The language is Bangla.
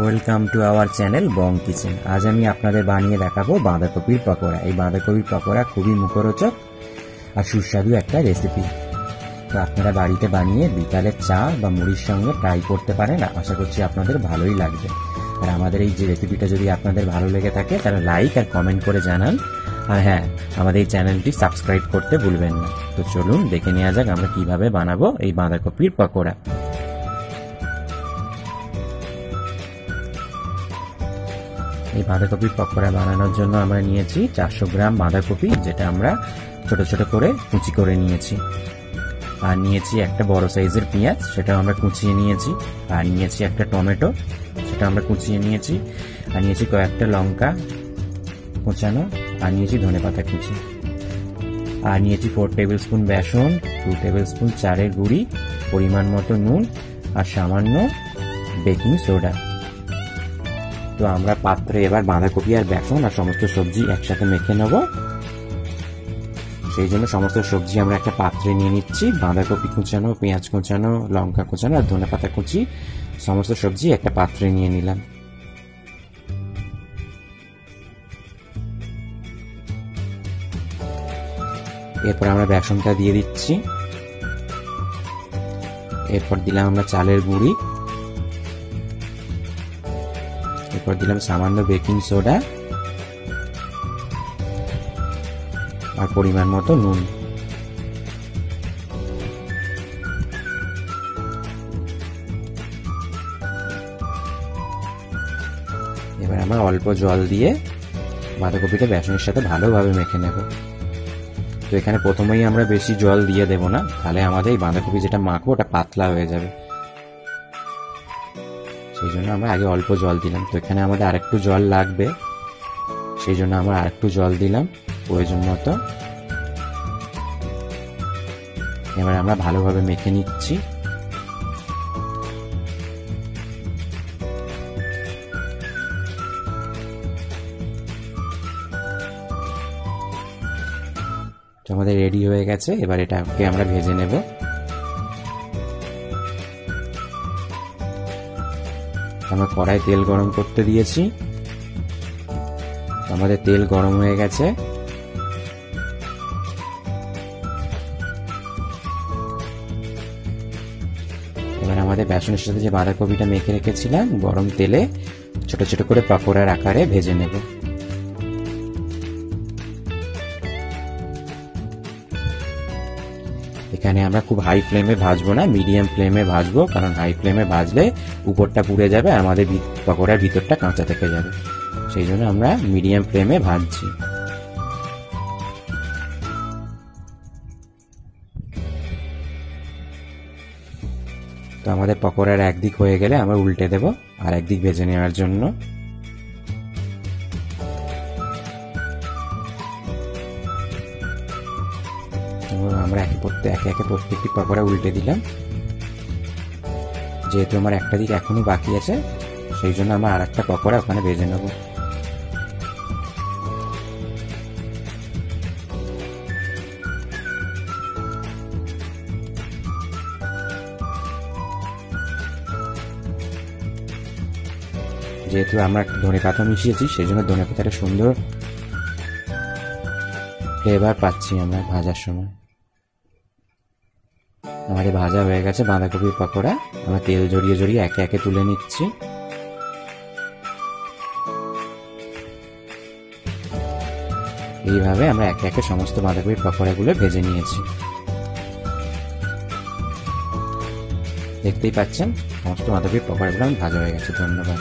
Welcome to our channel Bong kitchen. আজ আমি আপনাদের বানিয়ে দেখাবো বাঁধাকপির পকোড়া। এই বাঁধাকপির পকোড়া খুবই মুখরোচক আর সুস্বাদু একটা রেসিপি। তো আপনারা বাড়িতে বানিয়ে বিকালের চা বা মুড়ির সঙ্গে ট্রাই করতে পারেন। আশা করছি আপনাদের ভালোই লাগবে। আর আমাদের এই যে রেসিপিটা যদি আপনাদের ভালো লেগে থাকে তাহলে লাইক আর কমেন্ট করে জানান। আর হ্যাঁ, আমাদের এই চ্যানেলটি সাবস্ক্রাইব করতে ভুলবেন না। তো চলুন দেখে নেওয়া যাক আমরা কিভাবে বানাবো এই বাঁধাকপির পকোড়া। এই বাঁধাকপির পকোড়া বানানোর জন্য আমরা নিয়েছি 400 গ্রাম বাঁধাকপি, যেটা আমরা ছোট ছোট করে কুচি করে নিয়েছি। আর নিয়েছি একটা বড় সাইজের পেঁয়াজ, সেটাও আমরা কুচিয়ে নিয়েছি। আর নিয়েছি একটা টমেটো, সেটা আমরা কুচিয়ে নিয়েছি। আর নিয়েছি কয়েকটা লঙ্কা কুচানো। আর নিয়েছি ধনেপাতা কুচি। আর নিয়েছি 4 টেবিল স্পুন বেসন, 2 টেবিল স্পুন চালের গুঁড়ি, পরিমাণ মতো নুন আর সামান্য বেকিং সোডা। তো আমরা পাত্রে এবার বাঁধাকপি আর বেসন আর সমস্ত সবজি একসাথে মেখে নেব। সেই জন্য সমস্ত সবজি আমরা একটা পাত্রে নিয়ে নিচ্ছি। বাঁধাকপি কুচানো, পেঁয়াজ কুচানো, লঙ্কা কুচানো আর ধনেপাতা কুচি সমস্ত সবজি একটা পাত্রে নিয়ে নিলাম। এরপর আমরা বেসনটা দিয়ে দিচ্ছি। এরপর দিলাম আমরা চালের গুঁড়ি। এরপর দিলাম সামান্য বেকিং সোডা আর পরিমাণ মতো নুন। এবার আমরা অল্প জল দিয়ে বাঁধাকপিটা বেসনের সাথে ভালোভাবে মেখে নেব। তো এখানে প্রথমেই আমরা বেশি জল দিয়ে দেব না, তাহলে আমাদের এই বাঁধাকপি যেটা মাখবো ওটা পাতলা হয়ে যাবে। সেই জন্য আমরা আগে অল্প জল দিলাম। তো এখানে আমাদের আরেকটু জল লাগবে, সেই জন্য আমরা আরেকটু জল দিলাম প্রয়োজন মতো। এবার আমরা ভালোভাবে মেখে নিচ্ছি। আমাদের রেডি হয়ে গেছে। এবার এটাকে আমরা ভেজে নেব। আমরা কড়াই তেল গরম করতে দিয়েছি। আমাদের তেল গরম হয়ে গেছে। এবার আমাদের বেসনের সাথে যে বাঁধাকপিটা মেখে রেখেছিলাম গরম তেলে ছোট ছোট করে পাকোড়ার আকারে ভেজে নেব। এখানে আমরা খুব হাই ফ্লেমে ভাজবো না, মিডিয়াম ফ্লেমে ভাজবো, কারণ হাই ফ্লেমে ভাজলে উপরটা পুড়ে যাবে আর আমাদের পকোড়ার ভিতরটা কাঁচা থেকে যাবে। সেই জন্য আমরা মিডিয়াম ফ্লেমে ভাজছি। তো আমাদের পকোড়ার একদিক হয়ে গেলে আমরা উল্টে দেব আর একদিক ভেজে নেওয়ার জন্য। আমরা একে একে প্রত্যেকটি পকোড়া উল্টে দিলাম। যেহেতু আমার একটা দিক এখনো বাকি আছে, সেই জন্য আমরা আর একটা পকোড়া ওখানে ভেজে নেব। যেহেতু আমরা ধনেপাতা মিশিয়েছি, সেই জন্য ধনেপাতাটা সুন্দর ফ্লেভার পাচ্ছি আমরা ভাজার সময়। আমাদের ভাজা হয়ে গেছে বাঁধাকপির পকোড়া। আমরা তেল জড়িয়ে জড়িয়ে একে একে তুলে নিচ্ছি। এইভাবে আমরা একে একে সমস্ত বাঁধাকপির পকোড়াগুলো ভেজে নিয়েছি। দেখতেই পাচ্ছেন সমস্ত বাঁধাকপির পকোড়াগুলো ভাজা হয়ে গেছে। ধন্যবাদ।